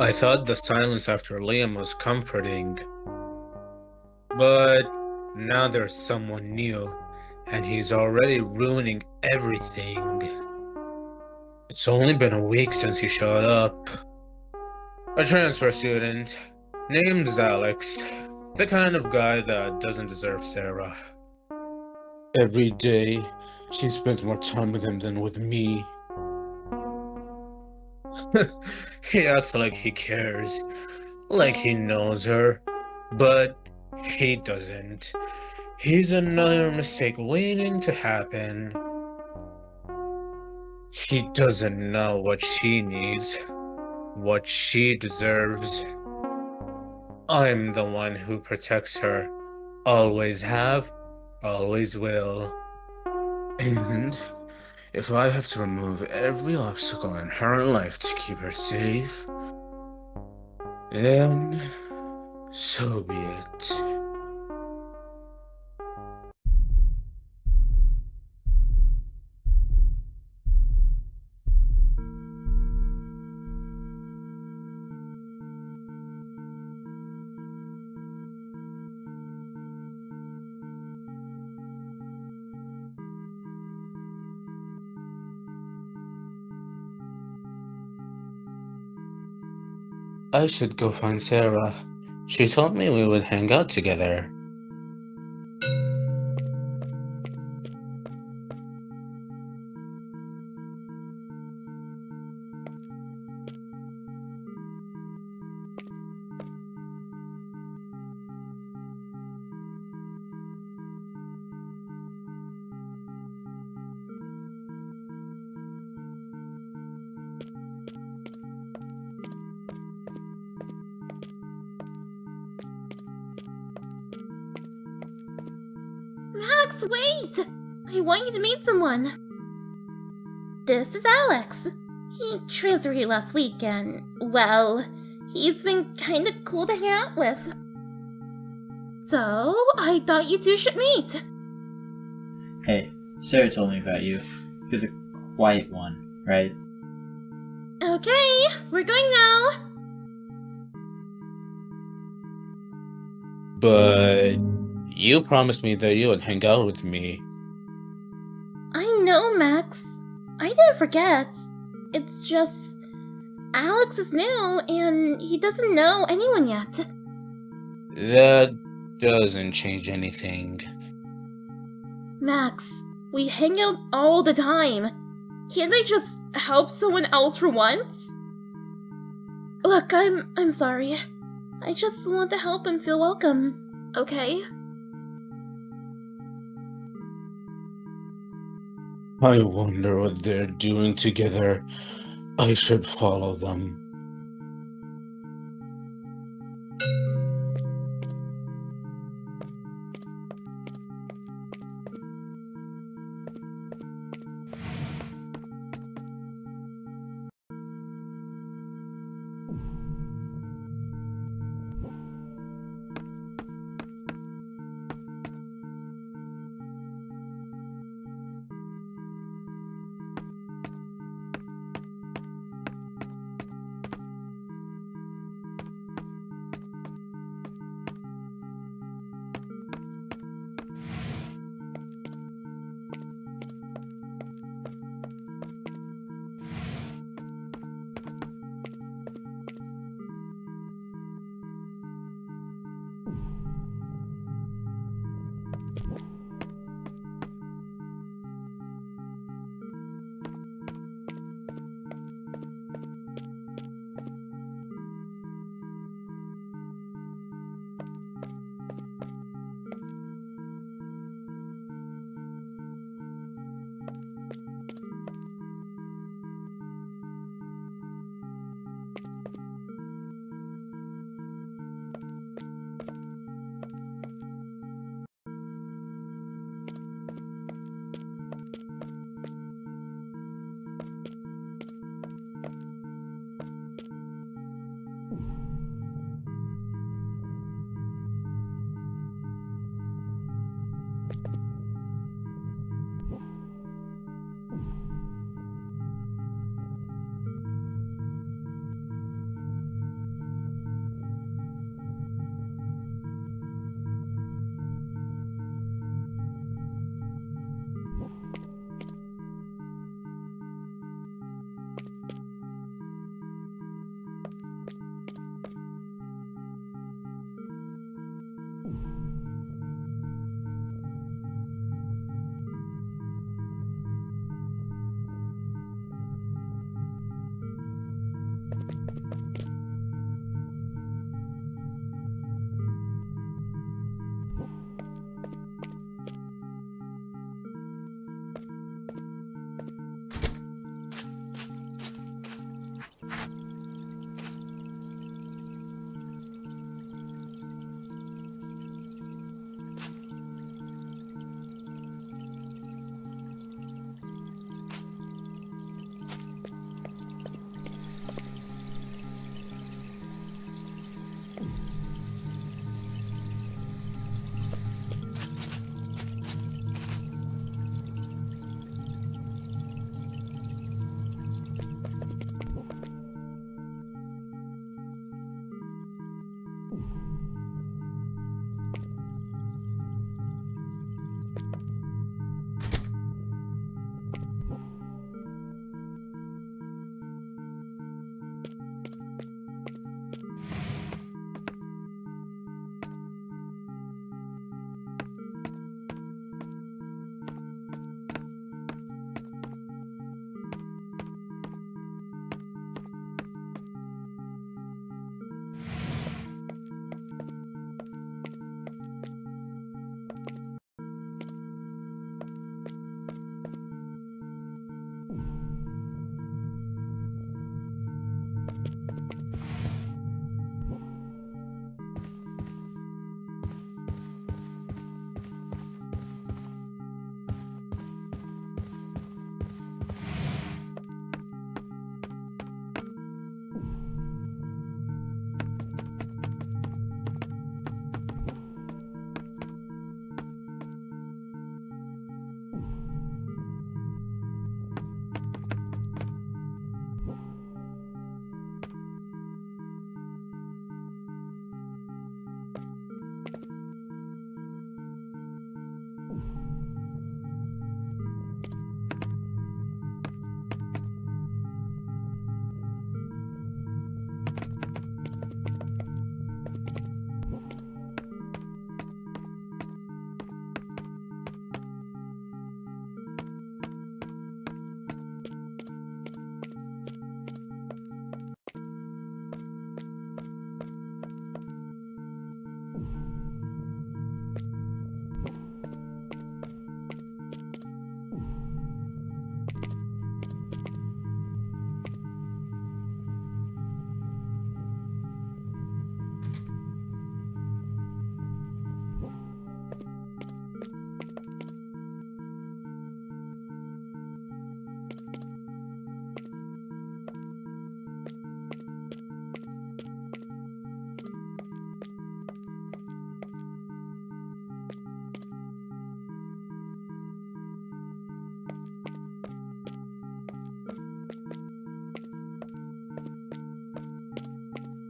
I thought the silence after Liam was comforting, but now there's someone new, and he's already ruining everything. It's only been a week since he showed up. A transfer student, named Alex, the kind of guy that doesn't deserve Sarah. Every day, she spends more time with him than with me. He acts like he cares, like he knows her, but he doesn't. He's another mistake waiting to happen. He doesn't know what she needs, what she deserves. I'm the one who protects her. Always have, always will. And if I have to remove every obstacle in her life to keep her safe, then so be it. I should go find Sarah. She told me we would hang out together. Max, wait! I want you to meet someone. This is Alex. He transferred here last week and, well, he's been kinda cool to hang out with. So, I thought you two should meet. Hey, Sarah told me about you. You're the quiet one, right? Okay, we're going now. But you promised me that you would hang out with me. I know, Max. I didn't forget. It's just, Alex is new and he doesn't know anyone yet. That doesn't change anything. Max, we hang out all the time. Can't I just help someone else for once? Look, I'm sorry. I just want to help him feel welcome, okay? I wonder what they're doing together. I should follow them.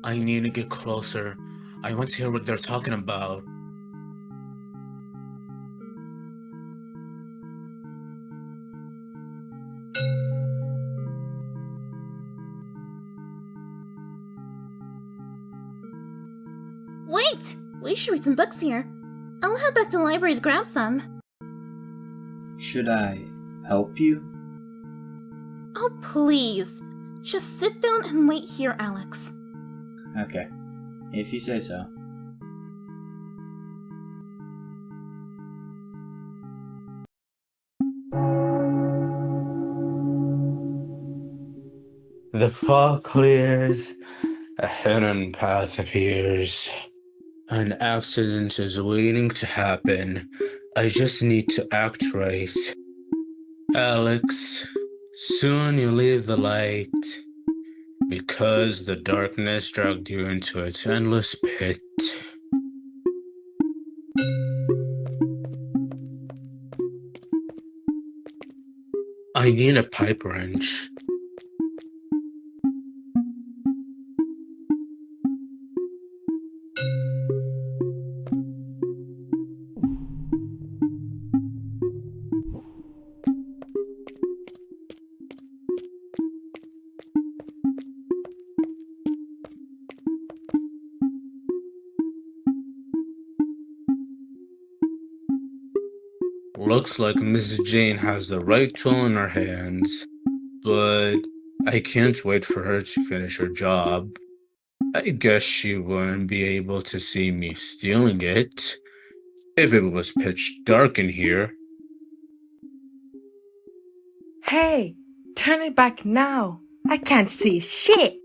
I need to get closer. I want to hear what they're talking about. Wait! We should read some books here. I'll head back to the library to grab some. Should I help you? Oh, please. Just sit down and wait here, Alex. Okay, if you say so. The fog clears, a hidden path appears. An accident is waiting to happen. I just need to act right. Alex, soon you leave the light, because the darkness dragged you into its endless pit. I need a pipe wrench. Looks like Mrs. Jane has the right tool in her hands, but I can't wait for her to finish her job. I guess she wouldn't be able to see me stealing it if it was pitch dark in here. Hey, turn it back now. I can't see shit.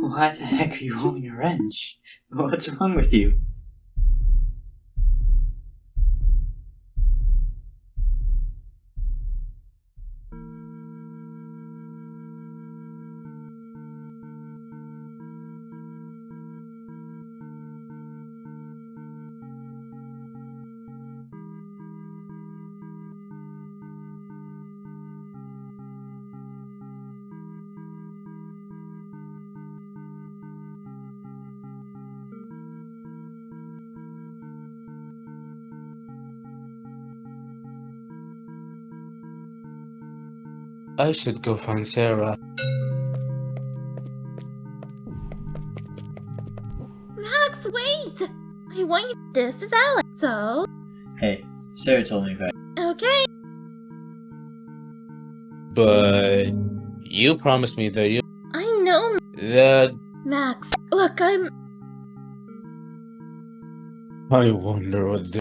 Why the heck are you holding a wrench? What's wrong with you? I should go find Sarah. Max, wait! I want you. This is Alex. So, Hey, Sarah told me about okay. But you promised me that I know, that Max. Look, I wonder what the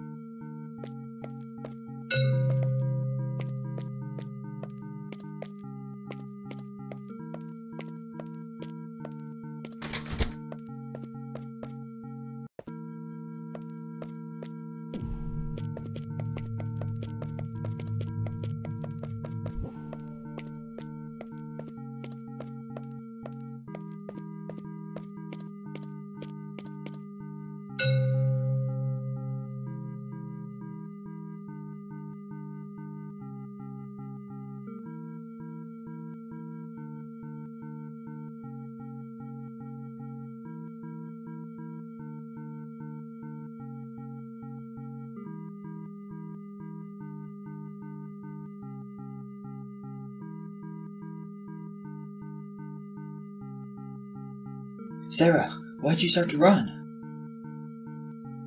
Sarah, why'd you start to run?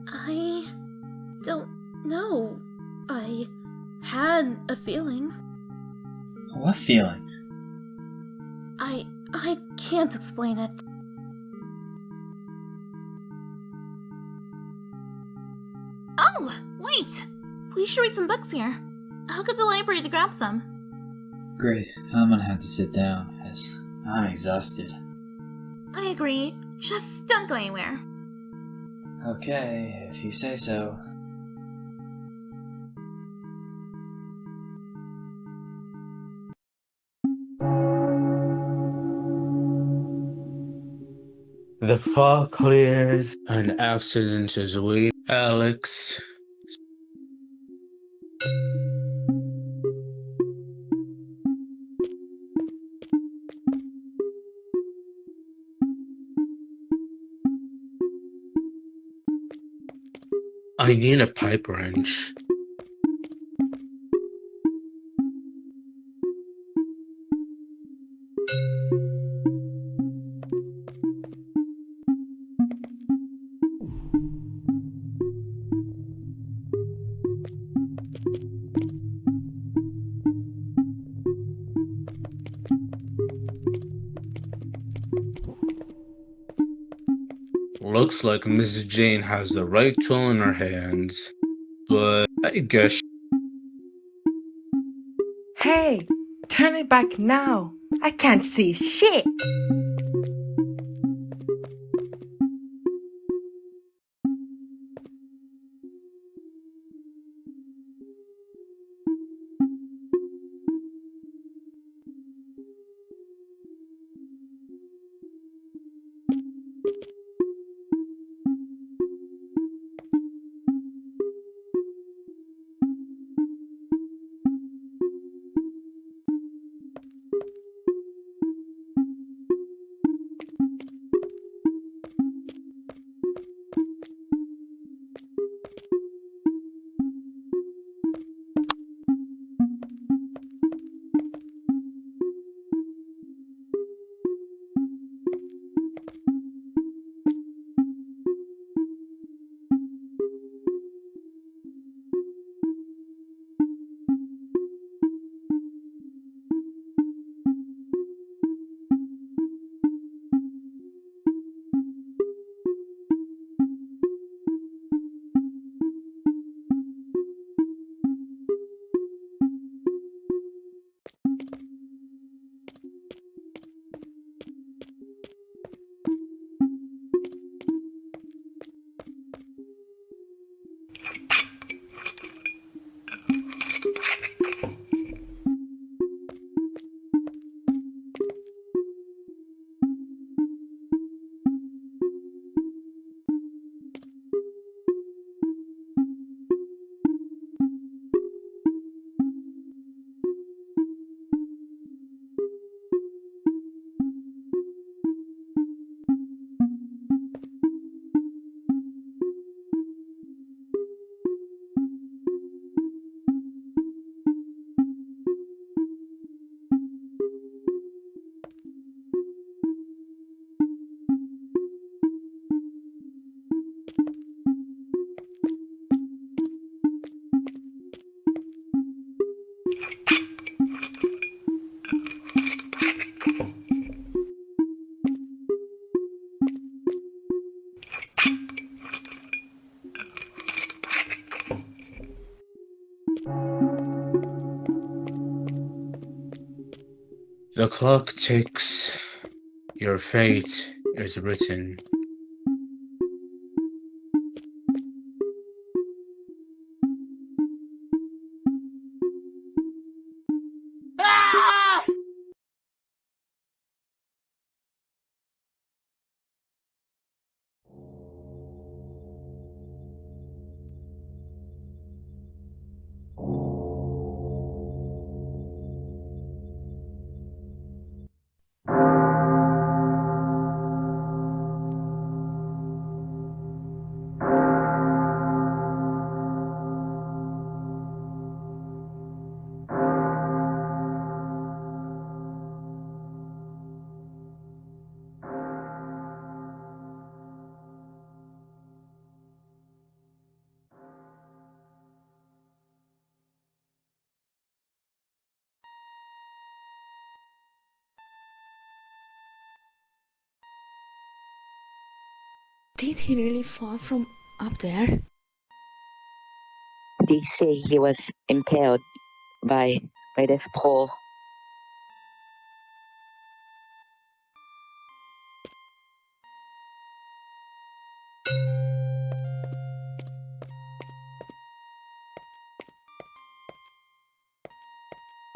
I don't know. I had a feeling. What feeling? I can't explain it. Oh, wait! We should read some books here. I'll go to the library to grab some. Great, I'm gonna have to sit down, as I'm exhausted. I agree. Just don't go anywhere. Okay, if you say so. The fog clears, an accident is waiting. Alex. I need a pipe wrench. Looks like Mrs. Jane has the right tool in her hands, but I guess Hey, turn it back now. I can't see shit. The clock ticks. Your fate is written. Did he really fall from up there? They say he was impaled by this pole.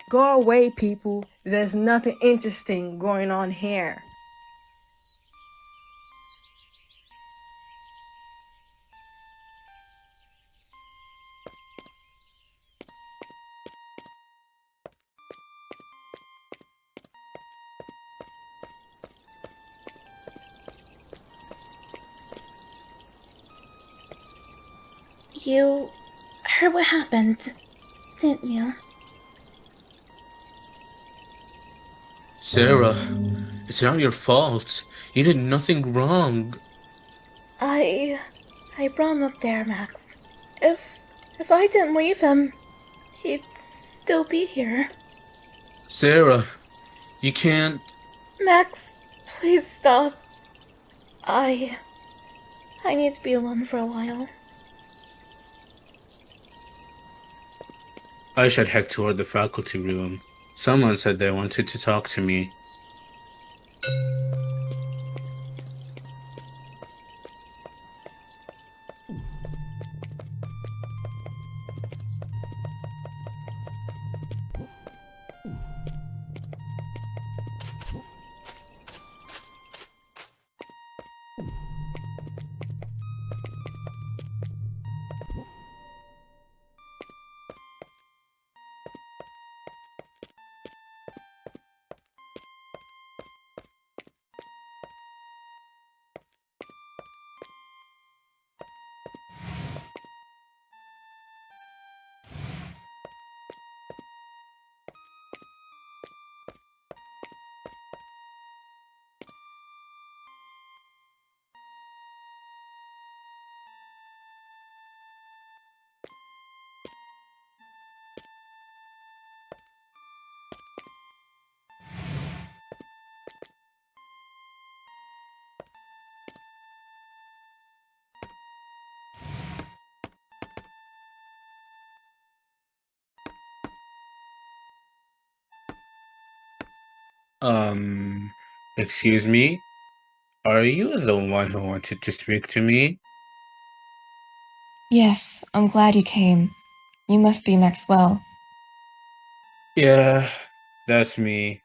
Go away, people. There's nothing interesting going on here. You heard what happened, didn't you? Sarah, it's not your fault. You did nothing wrong. I brought him up there, Max. If I didn't leave him, he'd still be here. Sarah, you can't. Max, please stop. I need to be alone for a while. I should head toward the faculty room. Someone said they wanted to talk to me. Excuse me? Are you the one who wanted to speak to me? Yes, I'm glad you came. You must be Maxwell. Yeah, that's me.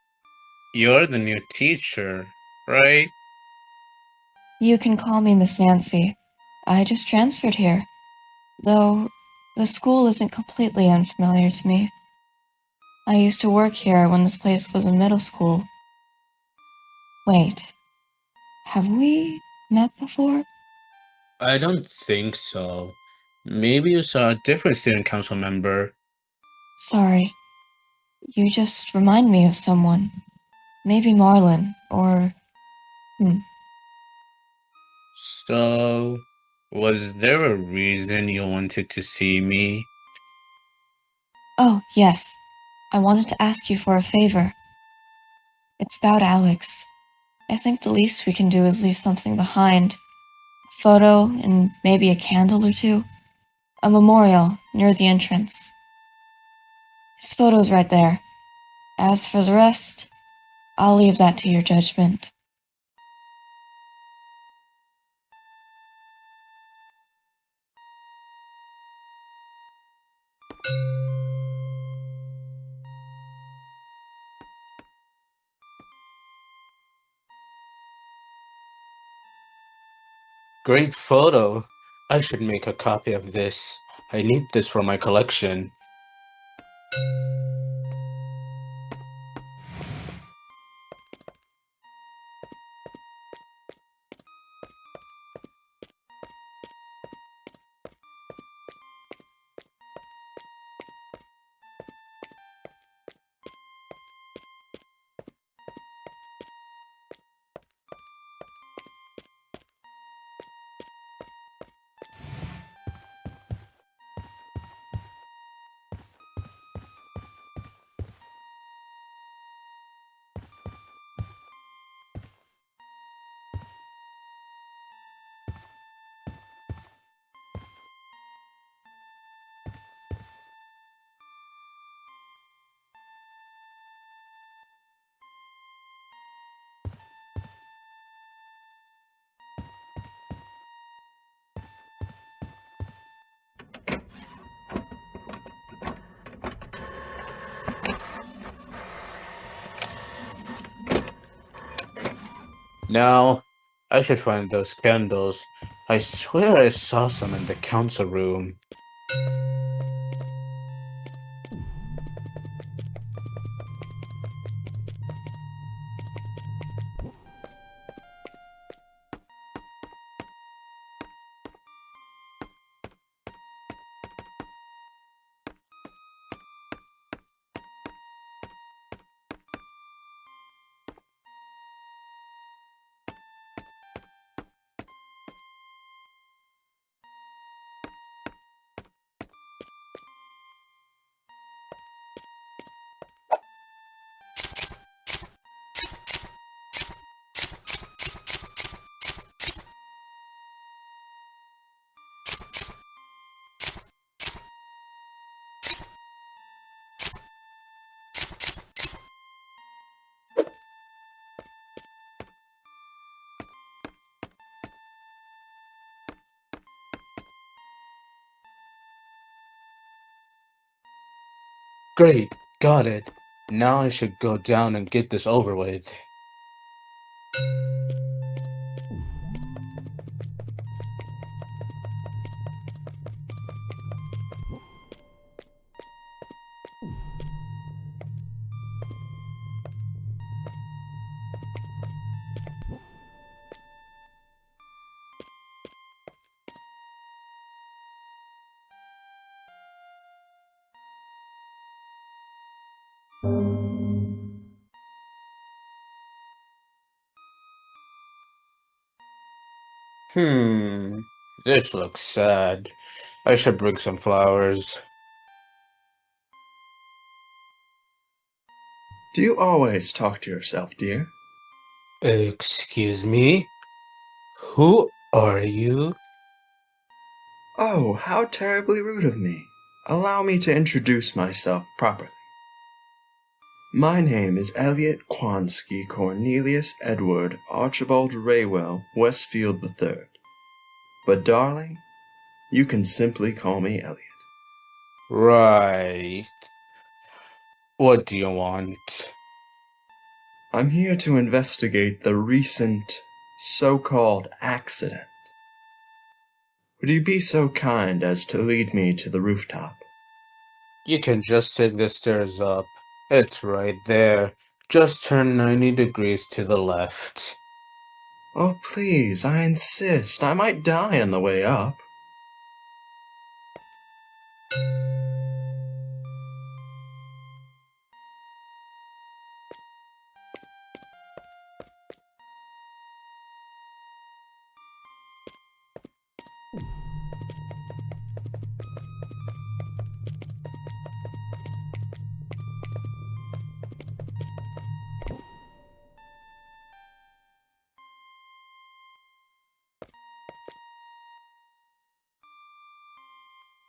You're the new teacher, right? You can call me Miss Nancy. I just transferred here. Though, the school isn't completely unfamiliar to me. I used to work here when this place was a middle school. Wait, have we met before? I don't think so. Maybe you saw a different student council member. Sorry. You just remind me of someone. Maybe Marlon, or... So, Was there a reason you wanted to see me? Oh, yes. I wanted to ask you for a favor. It's about Alex. I think the least we can do is leave something behind. A photo and maybe a candle or two. A memorial near the entrance. His photo's right there. As for the rest, I'll leave that to your judgment. Great photo. I should make a copy of this. I need this for my collection. Now, I should find those candles. I swear I saw some in the council room. Great, got it. Now I should go down and get this over with. This looks sad. I should bring some flowers. Do you always talk to yourself, dear? Excuse me? Who are you? Oh, how terribly rude of me. Allow me to introduce myself properly. My name is Elliot Kwansky Cornelius Edward Archibald Raywell Westfield III. But darling, you can simply call me Elliot. Right. What do you want? I'm here to investigate the recent so-called accident. Would you be so kind as to lead me to the rooftop? You can just take the stairs up. It's right there. Just turn 90 degrees to the left. Oh, please, I insist. I might die on the way up.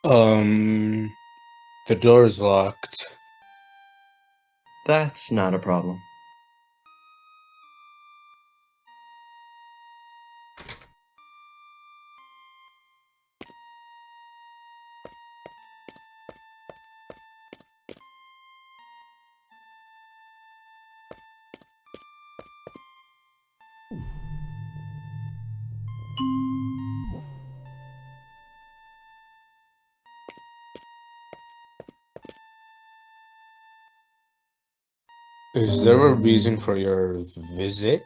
The door's locked. That's not a problem. Is there a reason for your visit?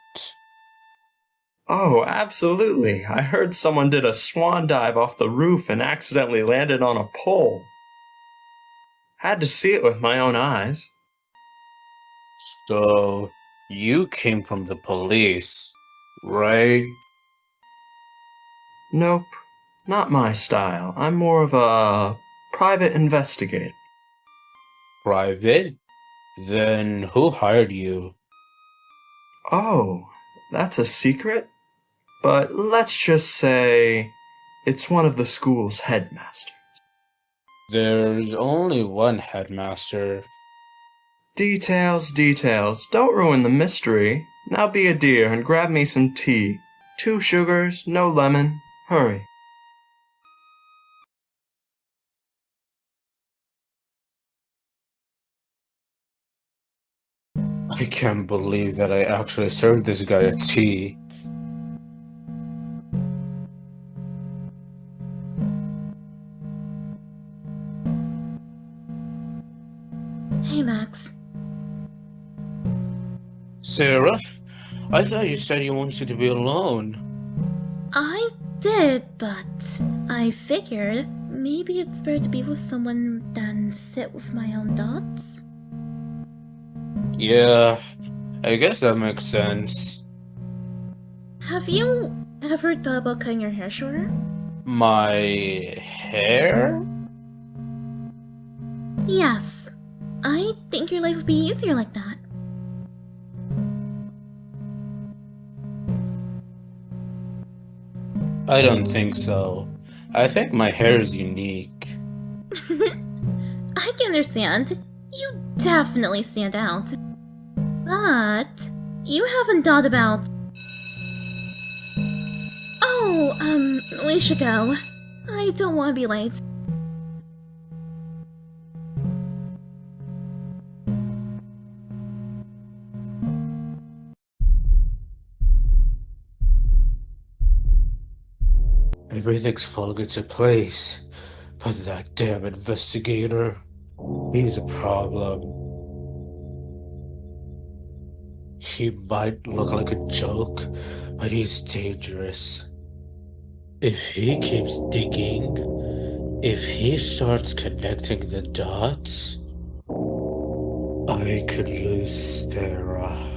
Oh, absolutely. I heard someone did a swan dive off the roof and accidentally landed on a pole. Had to see it with my own eyes. So, you came from the police, right? Nope, not my style. I'm more of a private investigator. Private? Then who hired you? Oh, that's a secret? But let's just say it's one of the school's headmasters. There's only one headmaster. Details, details. Don't ruin the mystery. Now be a dear and grab me some tea. 2 sugars, no lemon. Hurry. I can't believe that I actually served this guy a tea. Hey, Max. Sarah? I thought you said you wanted to be alone. I did, but I figured maybe it's better to be with someone than sit with my own thoughts. Yeah, I guess that makes sense. Have you ever thought about cutting your hair shorter? My hair? Yes. I think your life would be easier like that. I don't think so. I think my hair is unique. I can understand. You definitely stand out. But you haven't thought about... Oh, we should go. I don't want to be late. Everything's falling into place. But that damn investigator, he's a problem. He might look like a joke, but he's dangerous. If he keeps digging, if he starts connecting the dots, I could lose Sarah.